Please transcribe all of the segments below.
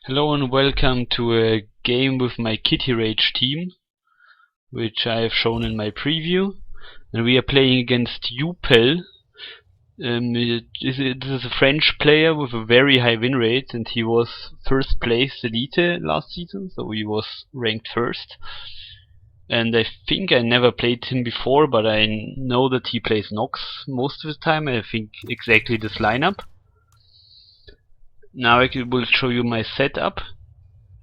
Hello and welcome to a game with my Kitty Rage team, which I have shown in my preview. And we are playing against Upel. This is a French player with a very high win rate, and he was first place Elite last season, so he was ranked first. And I think I never played him before, but I know that he plays Nox most of the time. I think exactly this lineup. Now I will show you my setup.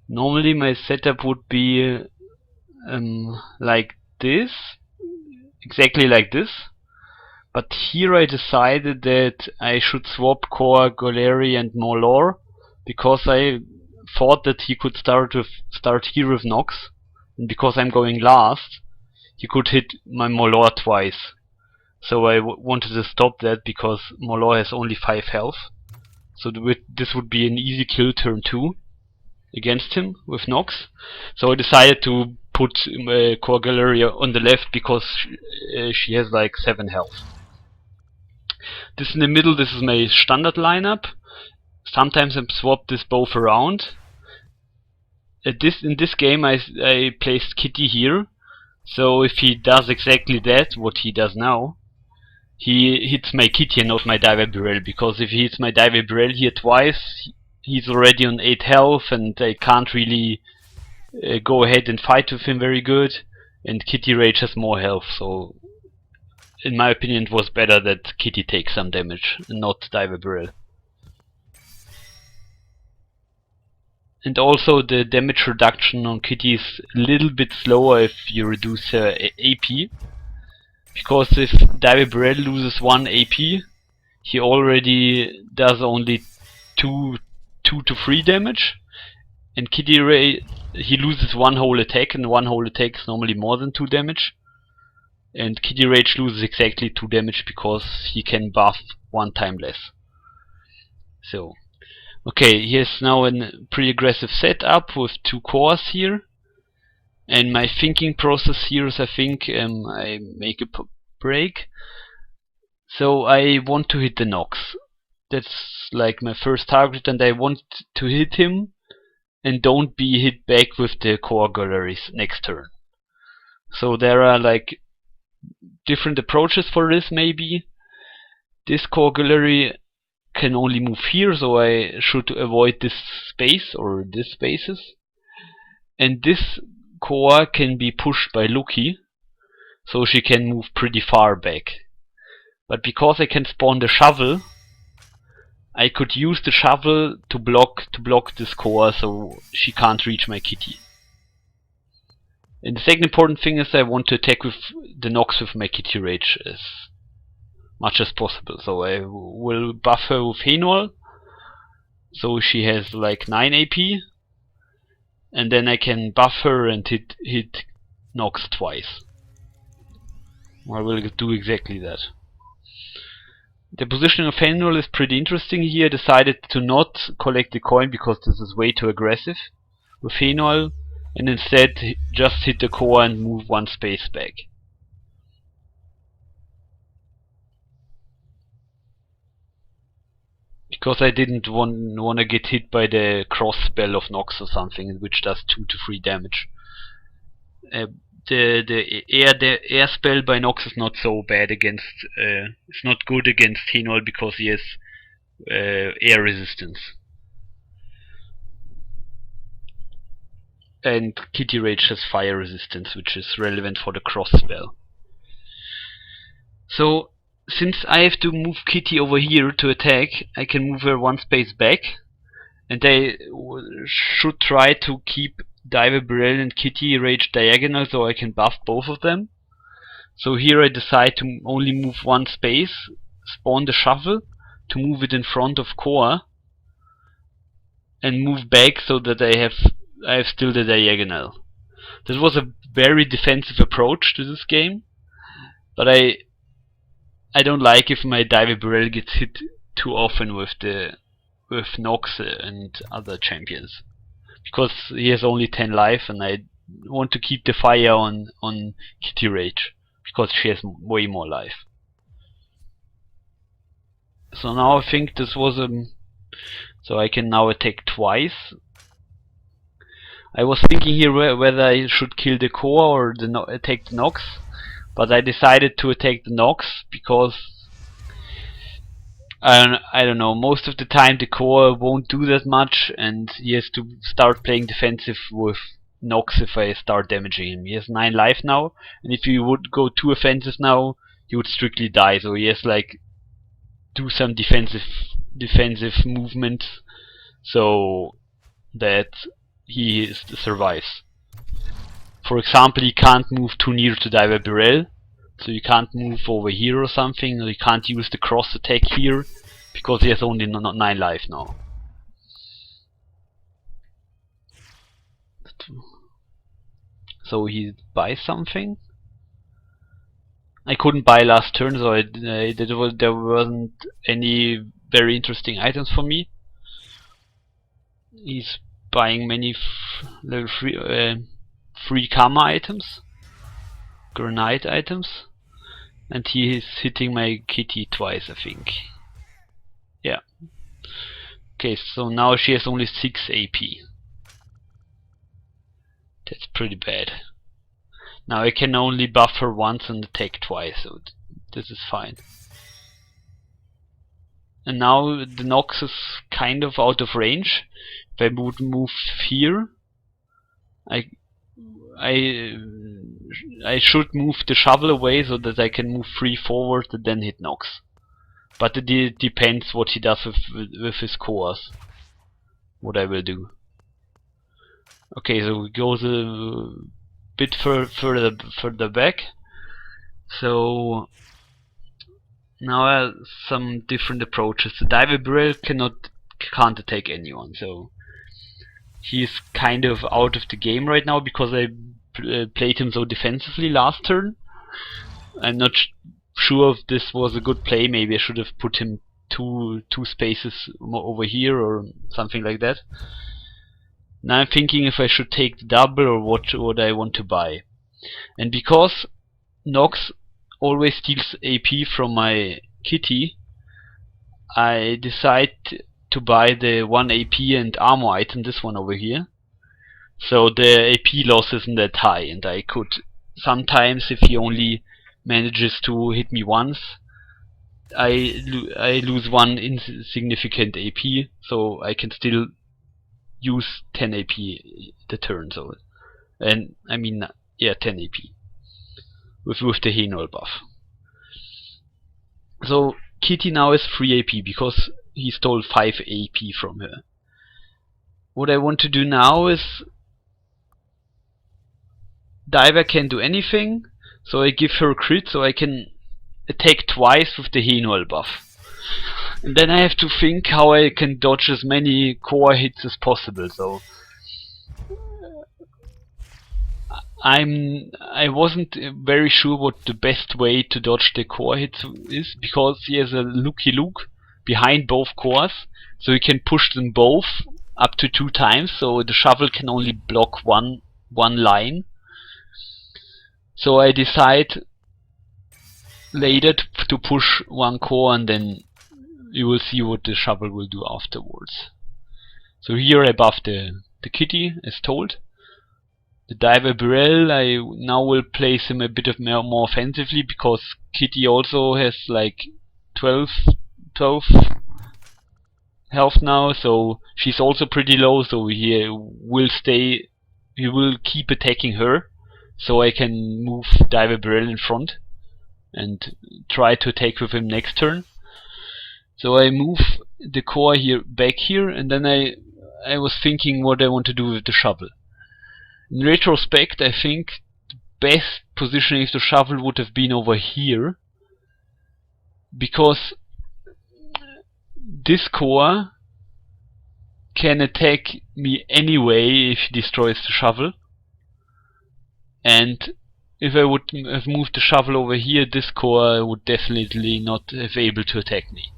Normally my setup would be like this, exactly like this. But here I decided that I should swap Coa Gulary and Moe Lawr, because I thought that he could start here with Nox, and because I'm going last, he could hit my Moe Lawr twice. So I wanted to stop that, because Moe Lawr has only 5 health. So this would be an easy kill turn 2 against him with Nox. So I decided to put Coa Gulary on the left, because she has like 7 health. This in the middle, this is my standard lineup. Sometimes I swap this both around. In this game I placed Kitty here, so if he does exactly that, what he does now, he hits my Kitty and not my Diver Burrell, because if he hits my Diver Burrell here twice, he's already on 8 health and I can't really go ahead and fight with him very good, and Kitty Rage has more health, so in my opinion it was better that Kitty takes some damage and not Diver Burrell. And also the damage reduction on Kitty is a little bit slower if you reduce her AP, because if Diver Burrell loses 1 AP, he already does only 2 to 3 damage, and Kitty Rage, he loses 1 whole attack, and 1 whole attack is normally more than 2 damage. And Kitty Rage loses exactly 2 damage because he can buff 1 time less. So, okay, here's now a pretty aggressive setup with 2 cores here. And my thinking process here is, I think I make a break. So I want to hit the Nox. That's like my first target, and I want to hit him and don't be hit back with the Coa Gularies next turn. So there are like different approaches for this. Maybe this Coa Gulary can only move here, so I should avoid this space or these spaces. And this Coa can be pushed by Luki, so she can move pretty far back. But because I can spawn the shovel, I could use the shovel to block this Coa, so she can't reach my Kitty. And the second important thing is I want to attack with the Nox with my Kitty Rage as much as possible. So I will buff her with Henwall, so she has like 9 AP, and then I can buff her and hit Nox twice. I will do exactly that. The positioning of Henwall is pretty interesting here. I decided to not collect the coin because this is way too aggressive with Henwall, and instead just hit the Coa and move 1 space back. Because I didn't want to get hit by the cross spell of Nox or something, which does 2 to 3 damage. The air spell by Nox is not so bad against. It's not good against Henwall because he has air resistance. And Kitty Rage has fire resistance, which is relevant for the cross spell. So, since I have to move Kitty over here to attack, I can move her 1 space back, and I should try to keep Diver Burrell and Kitty Rage diagonal so I can buff both of them. So here I decide to only move 1 space, spawn the shovel to move it in front of Coa, and move back so that I have still the diagonal. This was a very defensive approach to this game, but I don't like if my Diver Burrell gets hit too often with Nox and other champions, because he has only 10 life, and I want to keep the fire on Kitty Rage because she has way more life. So now I think this was so I can now attack twice I was thinking here whether I should kill the Coa or attack the Nox, but I decided to attack the Nox because I don't know, most of the time the Coa won't do that much, and he has to start playing defensive with Nox if I start damaging him. He has 9 life now, and if he would go too offensive now, he would strictly die, so he has like do some defensive movements so that he survives. For example, he can't move too near to Diver Burrell, so you can't move over here or something, or you can't use the cross attack here, because he has only 9 life now. So he buys something. I couldn't buy last turn, so there wasn't any very interesting items for me. He's buying many level 3 free karma items, granite items, and he is hitting my kitty twice, I think. Yeah. Okay, so now she has only 6 AP. That's pretty bad. Now I can only buff her once and attack twice, so this is fine. And now the Nox is kind of out of range. If I would move here, I should move the shovel away so that I can move free forward and then hit Nox. But it depends what he does with his cores. What I will do. Okay, so we go a bit further back. So now I have some different approaches. The Diver Burrell can't attack anyone, so he's kind of out of the game right now because I played him so defensively last turn. I'm not sure if this was a good play. Maybe I should have put him two spaces more over here or something like that. Now I'm thinking if I should take the double or what I want to buy. And because Nox always steals AP from my kitty, I decide to buy the 1 AP and armor item, this one over here. So the AP loss isn't that high, and I could sometimes, if he only manages to hit me once, I lose 1 insignificant AP, so I can still use 10 AP the turn. So, and I mean, yeah, 10 AP with the Henol buff. So Kitty now has 3 AP because he stole 5 AP from her. What I want to do now is Diver can't do anything, so I give her a crit so I can attack twice with the Henol buff. And then I have to think how I can dodge as many core hits as possible. So I wasn't very sure what the best way to dodge the core hits is, because he has a Luk Ylook behind both cores, so you can push them both up to 2 times, so the shovel can only block one line. So I decide later to push 1 core, and then you will see what the shovel will do afterwards. So here I buff the kitty as told. The Diver Burrell, I now will place him a bit of more offensively, because Kitty also has like 12 health now, so she's also pretty low, so he will keep attacking her, so I can move Diver Burrell in front and try to attack with him next turn. So I move the core here back here, and then I was thinking what I want to do with the shovel. In retrospect, I think the best positioning of the shovel would have been over here, because this core can attack me anyway if he destroys the shovel, and if I would have moved the shovel over here, this core would definitely not have able to attack me.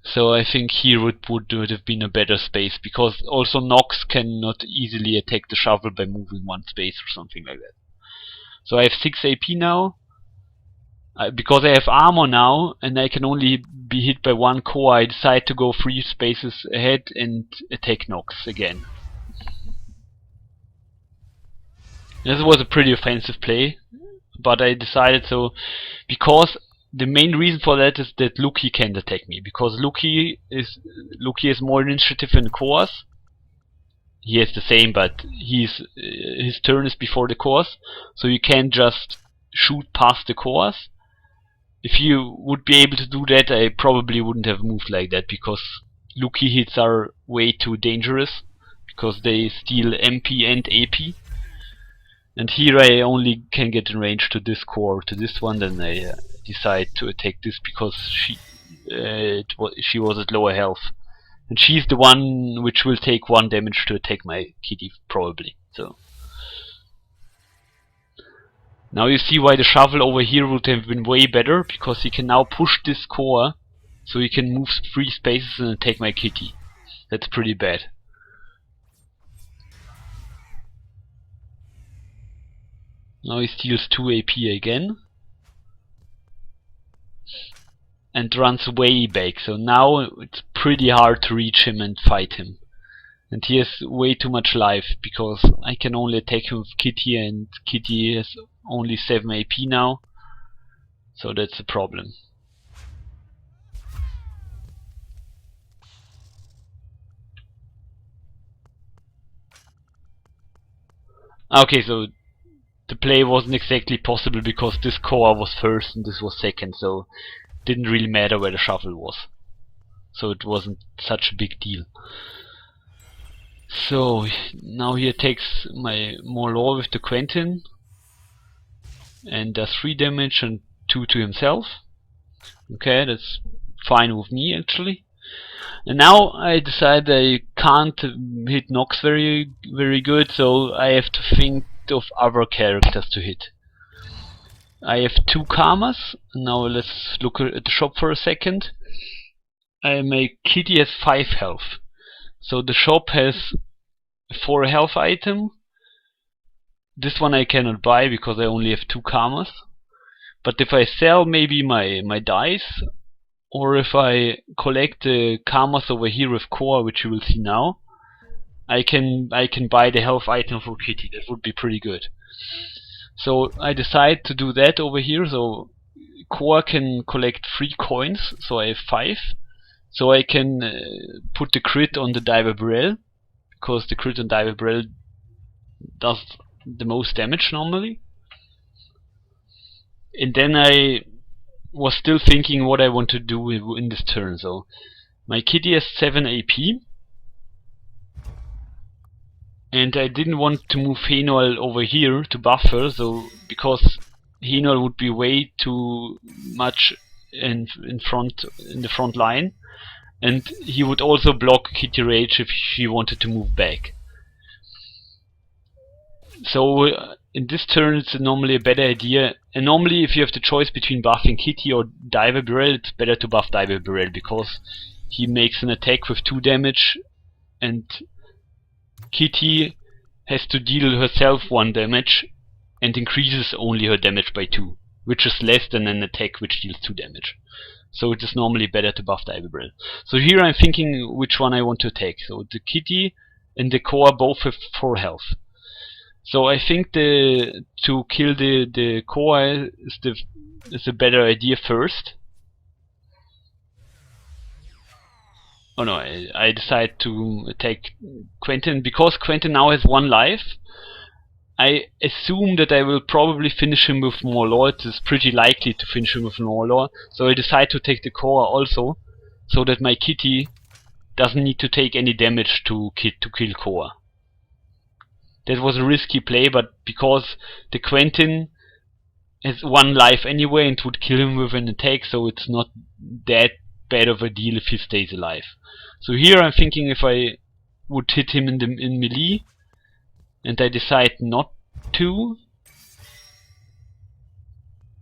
So I think here would have been a better space, because also Nox cannot easily attack the shovel by moving 1 space or something like that. So I have 6 AP now. Because I have armor now, and I can only be hit by 1 core, I decide to go 3 spaces ahead and attack Nox again. This was a pretty offensive play, but I decided so because the main reason for that is that Luki can't attack me, because Luki has more initiative than Coas. He has the same, but his turn is before the Coas, so you can't just shoot past the Coas. If you would be able to do that, I probably wouldn't have moved like that, because Luki hits are way too dangerous, because they steal MP and AP. And here I only can get in range to this core or to this one, then I decide to attack this because she was at lower health. And she's the one which will take 1 damage to attack my kitty, probably. So now you see why the shovel over here would have been way better, because he can now push this core, so he can move 3 spaces and attack my kitty. That's pretty bad. Now he steals 2 AP again. And runs way back, so now it's pretty hard to reach him and fight him. And he has way too much life, because I can only attack him with Kitty, and Kitty has only 7 AP now. So that's a problem. Okay, so the play wasn't exactly possible because this core was first and this was second, so it didn't really matter where the shovel was. So it wasn't such a big deal. So now he attacks my Moe Lawr with the Quentin and does 3 damage and 2 to himself. Okay, that's fine with me actually. And now I decide I can't hit Nox very good, so I have to think of other characters to hit. I have 2 karmas. Now let's look at the shop for a second. My kitty has 5 health. So the shop has 4 health item. This one I cannot buy because I only have 2 karmas. But if I sell maybe my dice, or if I collect the karmas over here with Coa, which you will see now, I can buy the health item for Kitty. That would be pretty good. So I decide to do that over here. So Coa can collect 3 coins, so I have 5. So I can put the crit on the Diver Burrell, because the crit on Diver Burrell does the most damage normally. And then I was still thinking what I want to do in this turn. So my kitty has 7 AP, and I didn't want to move Henol over here to buffer, so because Henol would be way too much in the front line, and he would also block Kitty Rage if she wanted to move back. So in this turn it's normally a better idea, and normally if you have the choice between buffing Kitty or Diver Burrell, it's better to buff Diver Burrell, because he makes an attack with 2 damage and Kitty has to deal herself 1 damage and increases only her damage by 2, which is less than an attack which deals 2 damage. So it is normally better to buff Diver Burrell. So here I'm thinking which one I want to attack. So the Kitty and the Coa both have 4 health. So I think to kill the Coa is a better idea first. Oh no, I decide to attack Quentin, because Quentin now has 1 life. I assume that I will probably finish him with Moe Lawr. It is pretty likely to finish him with Moe Lawr. So I decide to take the Coa also, so that my kitty doesn't need to take any damage to kill Coa. That was a risky play, but because the Quentin has 1 life anyway and would kill him with an attack, so it's not that bad of a deal if he stays alive. So here I'm thinking if I would hit him in melee, and I decide not to.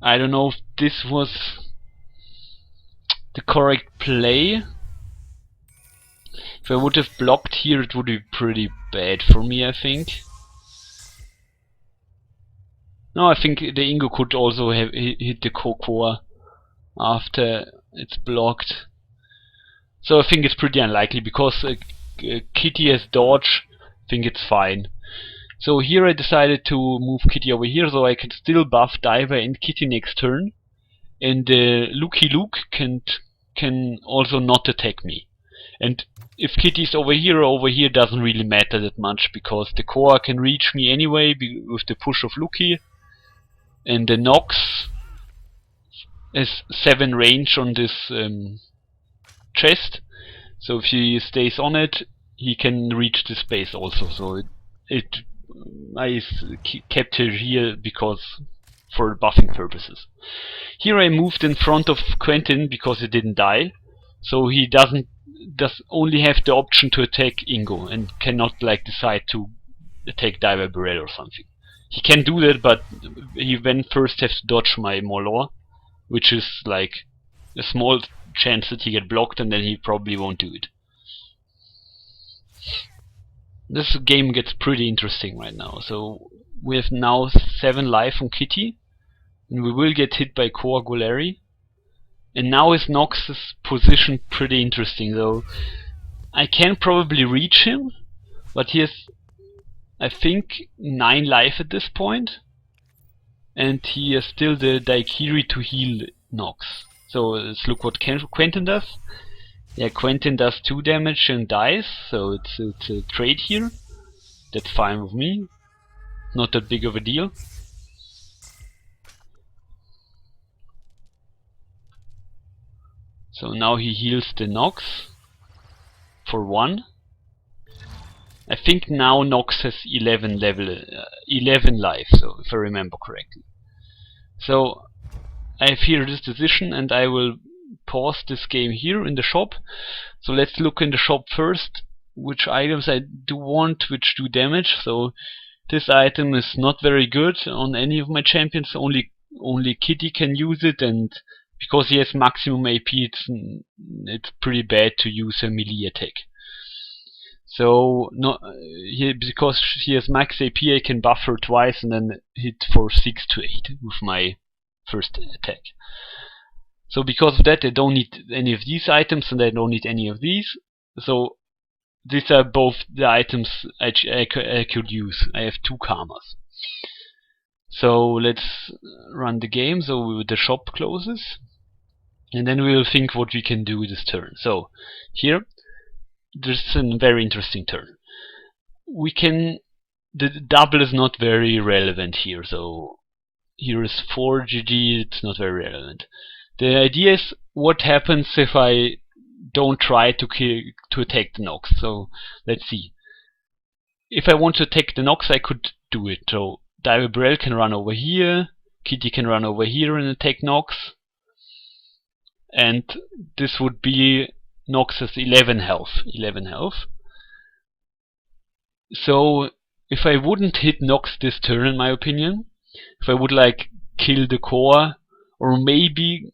I don't know if this was the correct play. If I would have blocked here, it would be pretty bad for me, I think. No, I think the Ingo could also have hit the Coa after it's blocked. So I think it's pretty unlikely, because Kitty has dodge. I think it's fine. So here I decided to move Kitty over here so I can still buff Diver and Kitty next turn, and Luk Ylook can also not attack me. And if Kitty's over here or over here doesn't really matter that much, because the Coa can reach me anyway with the push of Luki, and the Nox has 7 range on this chest, so if he stays on it, he can reach the space also. So I kept her here because for buffing purposes. Here I moved in front of Quentin because he didn't die, so he does only have the option to attack Ingo and cannot like decide to attack Diver Barrel or something. He can do that, but he then first has to dodge my Moe Lawr, which is like a small chance that he get blocked, and then he probably won't do it. This game gets pretty interesting right now. So we have now 7 life on Kitty, and we will get hit by Coa Gulary. And now his Nox is positioned pretty interesting, though. I can probably reach him, but he has, I think, 9 life at this point, and he has still the Kiri to heal Nox. So let's look what Quentin does. Yeah, Quentin does 2 damage and dies, so it's a trade here. That's fine with me. Not that big of a deal. So now he heals the Nox for 1. I think now Nox has 11 life, so if I remember correctly. So I have here this decision, and I will pause this game here in the shop. So let's look in the shop first which items I do want which do damage. So this item is not very good on any of my champions, only Kitty can use it, and because he has maximum AP, it's pretty bad to use a melee attack. So because he has max AP, I can buff her twice and then hit for 6 to 8 with my first attack. So because of that, I don't need any of these items and I don't need any of these. So these are both the items I could use. I have 2 karmas. So let's run the game. So the shop closes, and then we will think what we can do this turn. So here, there's a very interesting turn. The double is not very relevant here. So here is 4 GG. It's not very relevant. The idea is what happens if I don't try to attack the Nox. So let's see. If I want to attack the Nox, I could do it. So Diver Barrel can run over here, Kitty can run over here and attack Nox, and this would be Nox's 11 health. So if I wouldn't hit Nox this turn, in my opinion, if I would like kill the Coa, or maybe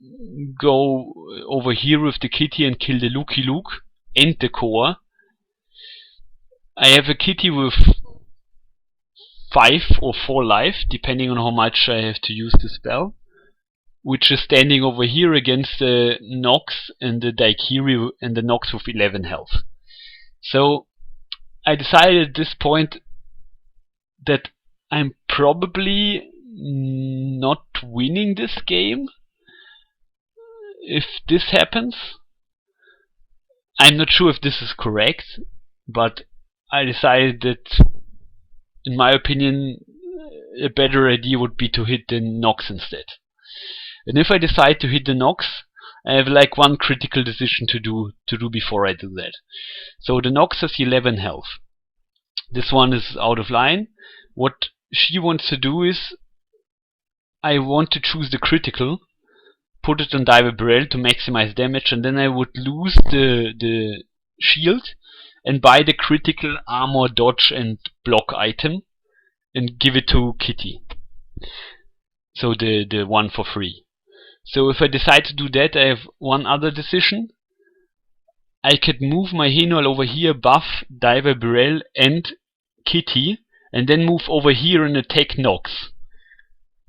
go over here with the Kitty and kill the Luk Ylook and the Coa, I have a Kitty with 5 or 4 life, depending on how much I have to use the spell, which is standing over here against the Nox and the Kiri and the Nox with 11 health. So I decided at this point that I'm probably not winning this game if this happens. I'm not sure if this is correct, but I decided that, in my opinion, a better idea would be to hit the Nox instead. And if I decide to hit the Nox, I have like one critical decision to do before I do that. So the Nox has 11 health. This one is out of line. What she wants to do is, I want to choose the critical, put it on Diver Barrel to maximize damage, and then I would lose the shield and buy the critical armor, dodge and block item and give it to Kitty. So the one for free. So if I decide to do that, I have one other decision. I could move my Henol over here, buff Diver Barrel and Kitty, and then move over here and attack Nox.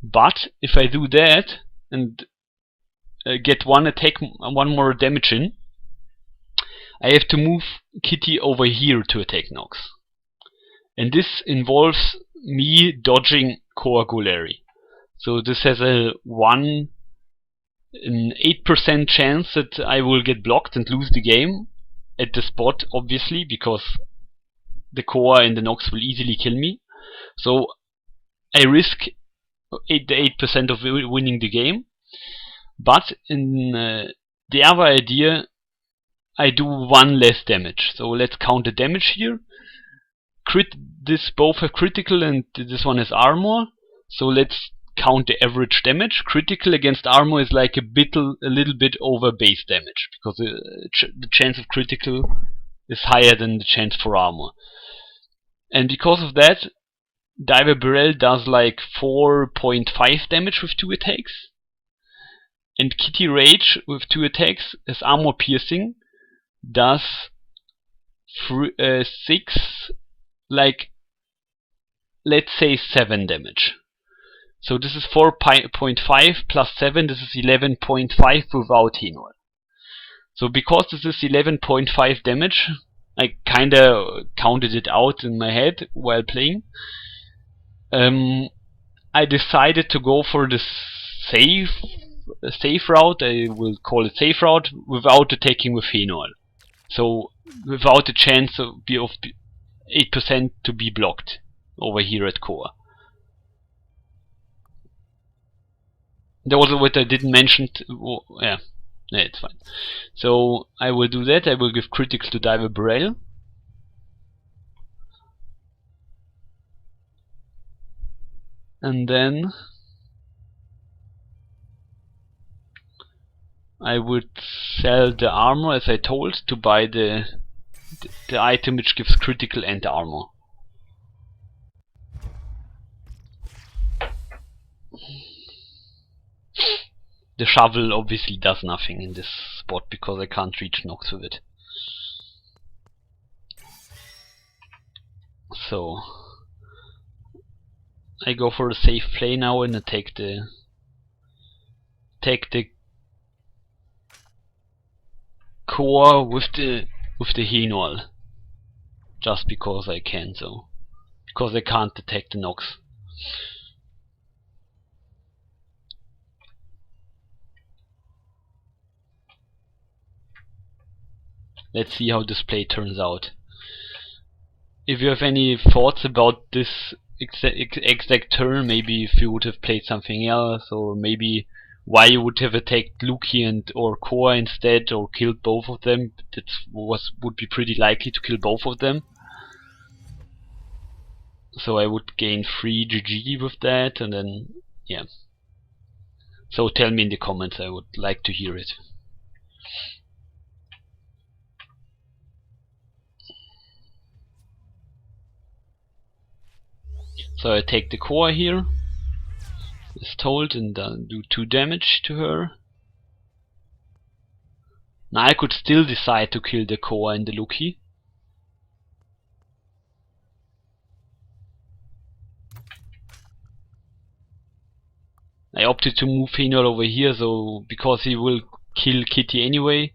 But if I do that and get one more damage in, I have to move Kitty over here to attack Nox. and this involves me dodging Coa Gulary. So this has an 8% chance that I will get blocked and lose the game at the spot, obviously, because the Coa and the Nox will easily kill me. So I risk 8% of winning the game. But in the other idea, I do 1 less damage. So let's count the damage here. This both have critical and this one has armor. So let's count the average damage. Critical against armor is like a little bit over base damage, because the chance of critical is higher than the chance for armor. And because of that, Diver Barrel does like 4.5 damage with 2 attacks. And Kitty Rage with 2 attacks as armor piercing does 6, like, let's say 7 damage. So this is 4.5 plus 7, this is 11.5 without Henol. So because this is 11.5 damage, I kinda counted it out in my head while playing. I decided to go for the safe route, I will call it safe route, without attacking with Henol. So without the chance of 8% to be blocked over here at Coa. There was what I didn't mention. Yeah, it's fine. So I will do that. I will give critical to Diver Barrel. And then I would sell the armor, as I told, to buy the item which gives critical and armor. The shovel obviously does nothing in this spot because I can't reach Nox with it. So I go for a safe play now and I take the Coa with the Henol, just because I can, so because I can't detect the Nox. Let's see how this play turns out. If you have any thoughts about this exact turn, maybe if you would have played something else, or maybe why you would have attacked Luk or Coa instead, or killed both of them, that would be pretty likely to kill both of them. So I would gain 3 GG with that, and then, yeah. So tell me in the comments, I would like to hear it. So I take the Coa here, as told, and do 2 damage to her. Now I could still decide to kill the Coa and the Luki. I opted to move Henol over here, so because he will kill Kitty anyway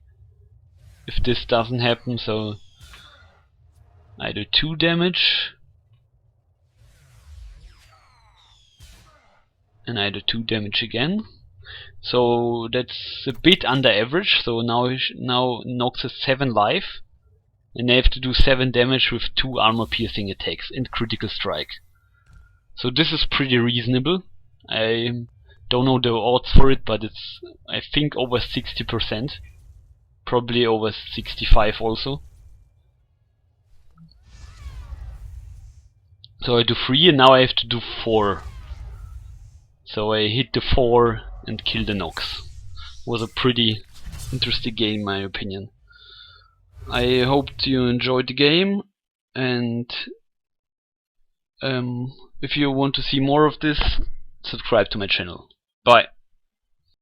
if this doesn't happen, so I do 2 damage. And I do 2 damage again. So that's a bit under average, so now Nox has 7 life. And I have to do 7 damage with 2 armor piercing attacks and critical strike. So this is pretty reasonable. I don't know the odds for it, but it's, I think, over 60%. Probably over 65 also. So I do 3 and now I have to do 4. So I hit the 4 and kill the Nox. Was a pretty interesting game in my opinion. I hope you enjoyed the game, and if you want to see more of this, subscribe to my channel. Bye.